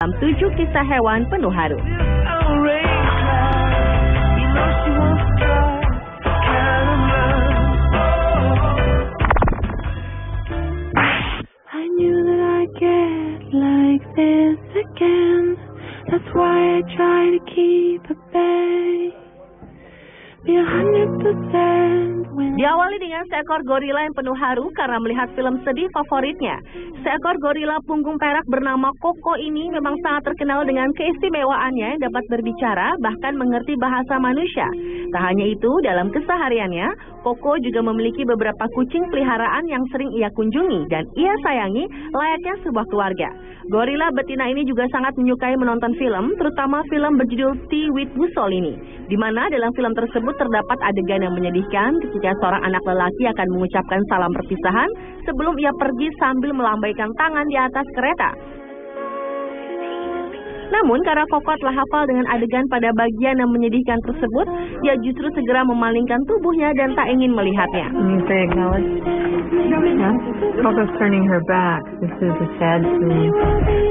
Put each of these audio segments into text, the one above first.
dalam 7 kisah hewan penuh haru. I knew that I'd get like this again. That's why I try to keep at bay. Be 100% when... Diawali dengan seekor gorila yang penuh haru karena melihat film sedih favoritnya. Seekor gorila punggung perak bernama Koko ini memang sangat terkenal dengan keistimewaannya yang dapat berbicara bahkan mengerti bahasa manusia. Tak hanya itu, dalam kesehariannya, Koko juga memiliki beberapa kucing peliharaan yang sering ia kunjungi dan ia sayangi layaknya sebuah keluarga. Gorila betina ini juga sangat menyukai menonton film, terutama film berjudul Tea with Mussolini, di mana dalam film tersebut terdapat adegan yang menyedihkan ketika seorang anak lelaki akan mengucapkan salam perpisahan sebelum ia pergi sambil melambaikan tangan di atas kereta. Namun karena Koko telah hafal dengan adegan pada bagian yang menyedihkan tersebut, ia justru segera memalingkan tubuhnya dan tak ingin melihatnya. They acknowledge. Yeah. Coco's turning her back. This is a sad scene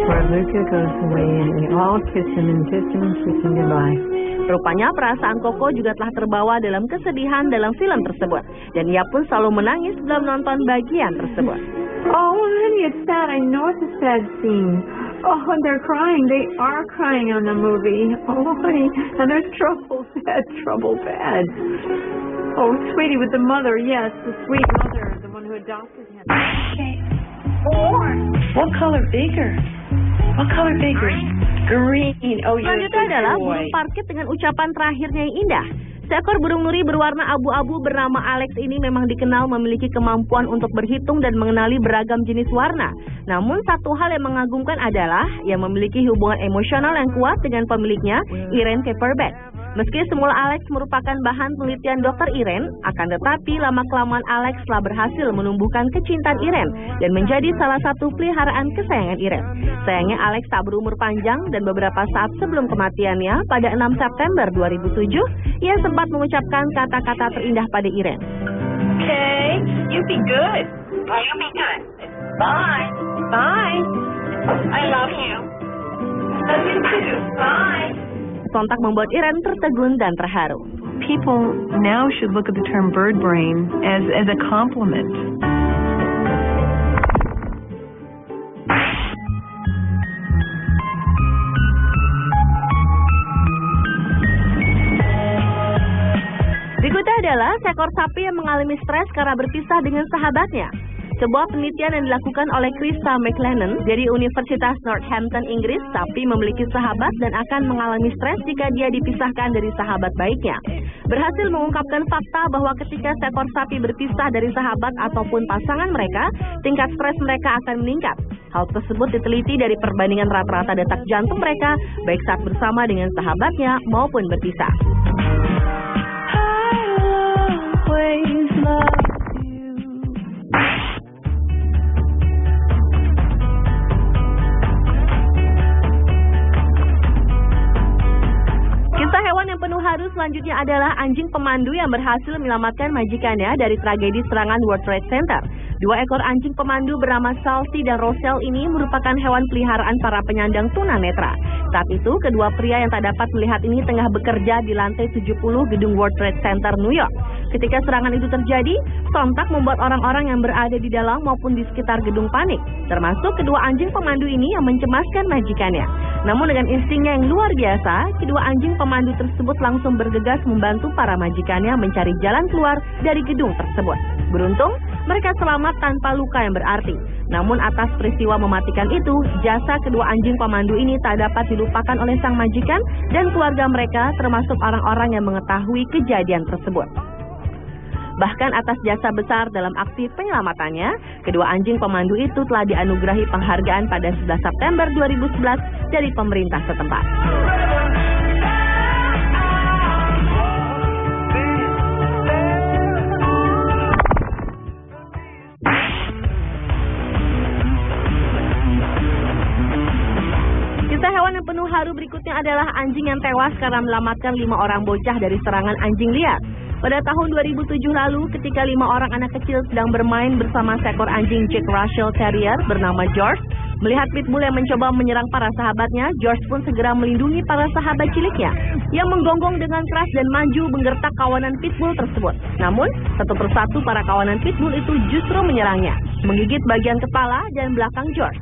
where Luca goes away and we all kiss him and kiss him goodbye. Rupanya perasaan Koko juga telah terbawa dalam kesedihan dalam film tersebut, dan ia pun selalu menangis bila menonton bagian tersebut. Oh, honey, it's sad. I know it's a sad scene. Oh, they're crying. They are crying on the movie. Oh, honey, and there's trouble, sad, trouble, bad. Oh, sweetie, with the mother, yes, the sweet mother, the one who adopted him. Okay. What color bigger? What color bigger? Green. Oh, you're Selanjutnya adalah burung parkit dengan ucapan terakhirnya yang indah. Seekor burung nuri berwarna abu-abu bernama Alex ini memang dikenal memiliki kemampuan untuk berhitung dan mengenali beragam jenis warna. Namun satu hal yang mengagumkan adalah ia memiliki hubungan emosional yang kuat dengan pemiliknya, Irene Kuiperback. Meski semula Alex merupakan bahan penelitian Dr. Irene, akan tetapi lama-kelamaan Alex telah berhasil menumbuhkan kecintaan Irene dan menjadi salah satu peliharaan kesayangan Irene. Sayangnya Alex tak berumur panjang dan beberapa saat sebelum kematiannya pada 6 September 2007, ia sempat mengucapkan kata-kata terindah pada Irene. Okay, you be good. You be good. Bye. Bye. I love you. Love you too. Bye. Sontak membuat Irene tertegun dan terharu. People now should look at the term bird brain as a compliment. Berikutnya adalah seekor sapi yang mengalami stres karena berpisah dengan sahabatnya. Sebuah penelitian yang dilakukan oleh Krista McLennan dari Universitas Northampton, Inggris, sapi memiliki sahabat dan akan mengalami stres jika dia dipisahkan dari sahabat baiknya. Berhasil mengungkapkan fakta bahwa ketika seekor sapi berpisah dari sahabat ataupun pasangan mereka, tingkat stres mereka akan meningkat. Hal tersebut diteliti dari perbandingan rata-rata detak jantung mereka, baik saat bersama dengan sahabatnya maupun berpisah. Selanjutnya adalah anjing pemandu yang berhasil menyelamatkan majikannya dari tragedi serangan World Trade Center. 2 ekor anjing pemandu bernama Salty dan Rochelle ini merupakan hewan peliharaan para penyandang tunanetra. Saat itu, kedua pria yang tak dapat melihat ini tengah bekerja di lantai 70 gedung World Trade Center, New York. Ketika serangan itu terjadi, sontak membuat orang-orang yang berada di dalam maupun di sekitar gedung panik, termasuk kedua anjing pemandu ini yang mencemaskan majikannya. Namun dengan instingnya yang luar biasa, kedua anjing pemandu tersebut langsung bergegas membantu para majikannya mencari jalan keluar dari gedung tersebut. Beruntung, mereka selamat tanpa luka yang berarti. Namun atas peristiwa mematikan itu, jasa kedua anjing pemandu ini tak dapat dilupakan oleh sang majikan dan keluarga mereka, termasuk orang-orang yang mengetahui kejadian tersebut. Bahkan atas jasa besar dalam aksi penyelamatannya, kedua anjing pemandu itu telah dianugerahi penghargaan pada 11 September 2011 dari pemerintah setempat. Kisah hewan yang penuh haru berikutnya adalah anjing yang tewas karena menyelamatkan 5 orang bocah dari serangan anjing liar. Pada tahun 2007 lalu, ketika 5 orang anak kecil sedang bermain bersama seekor anjing Jack Russell Terrier bernama George, Melihat pitbull yang mencoba menyerang para sahabatnya, George pun segera melindungi para sahabat ciliknya yang menggonggong dengan keras dan maju menggertak kawanan pitbull tersebut. Namun, satu persatu para kawanan pitbull itu justru menyerangnya, menggigit bagian kepala dan belakang George.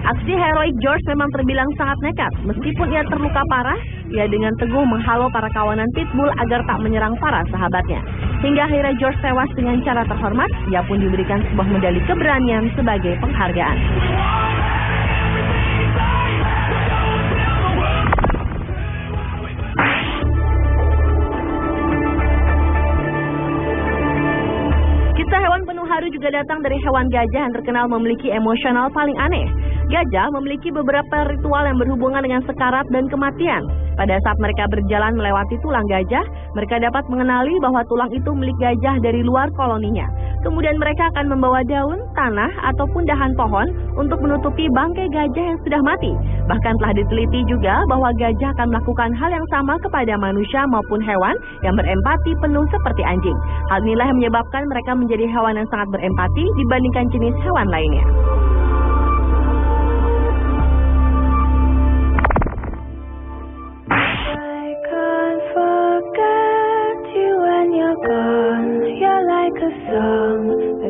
Aksi heroik George memang terbilang sangat nekat. Meskipun ia terluka parah, ia dengan teguh menghalau para kawanan pitbull agar tak menyerang para sahabatnya. Hingga akhirnya George tewas dengan cara terhormat, ia pun diberikan sebuah medali keberanian sebagai penghargaan. Kisah hewan penuh haru juga datang dari hewan gajah yang terkenal memiliki emosional paling aneh. Gajah memiliki beberapa ritual yang berhubungan dengan sekarat dan kematian. Pada saat mereka berjalan melewati tulang gajah, mereka dapat mengenali bahwa tulang itu milik gajah dari luar koloninya. Kemudian mereka akan membawa daun, tanah, ataupun dahan pohon untuk menutupi bangkai gajah yang sudah mati. Bahkan telah diteliti juga bahwa gajah akan melakukan hal yang sama kepada manusia maupun hewan yang berempati penuh seperti anjing. Hal inilah yang menyebabkan mereka menjadi hewan yang sangat berempati dibandingkan jenis hewan lainnya.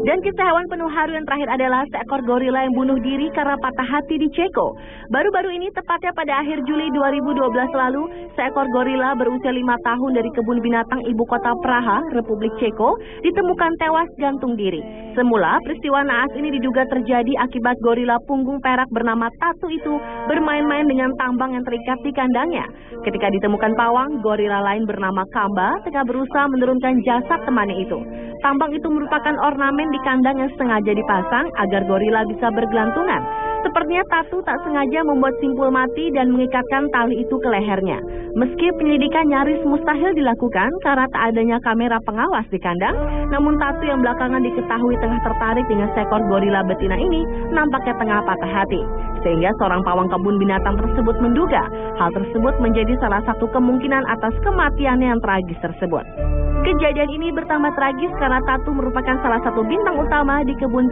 Dan kisah hewan penuh haru yang terakhir adalah seekor gorila yang bunuh diri karena patah hati di Ceko. Baru-baru ini, tepatnya pada akhir Juli 2012 lalu, seekor gorila berusia 5 tahun dari kebun binatang ibu kota Praha, Republik Ceko, ditemukan tewas gantung diri. Semula, peristiwa naas ini diduga terjadi akibat gorila punggung perak bernama Tatu itu bermain-main dengan tambang yang terikat di kandangnya. Ketika ditemukan pawang, gorila lain bernama Kamba tengah berusaha menurunkan jasad temannya itu. Tambang itu merupakan ornamen di kandang yang sengaja dipasang agar gorila bisa bergelantungan. Sepertinya Tatu tak sengaja membuat simpul mati dan mengikatkan tali itu ke lehernya. Meski penyelidikan nyaris mustahil dilakukan karena tak adanya kamera pengawas di kandang, namun Tatu yang belakangan diketahui tengah tertarik dengan seekor gorila betina ini nampaknya tengah patah hati. Sehingga seorang pawang kebun binatang tersebut menduga hal tersebut menjadi salah satu kemungkinan atas kematiannya yang tragis tersebut. Kejadian ini bertambah tragis karena Tatu merupakan salah satu bintang utama di kebun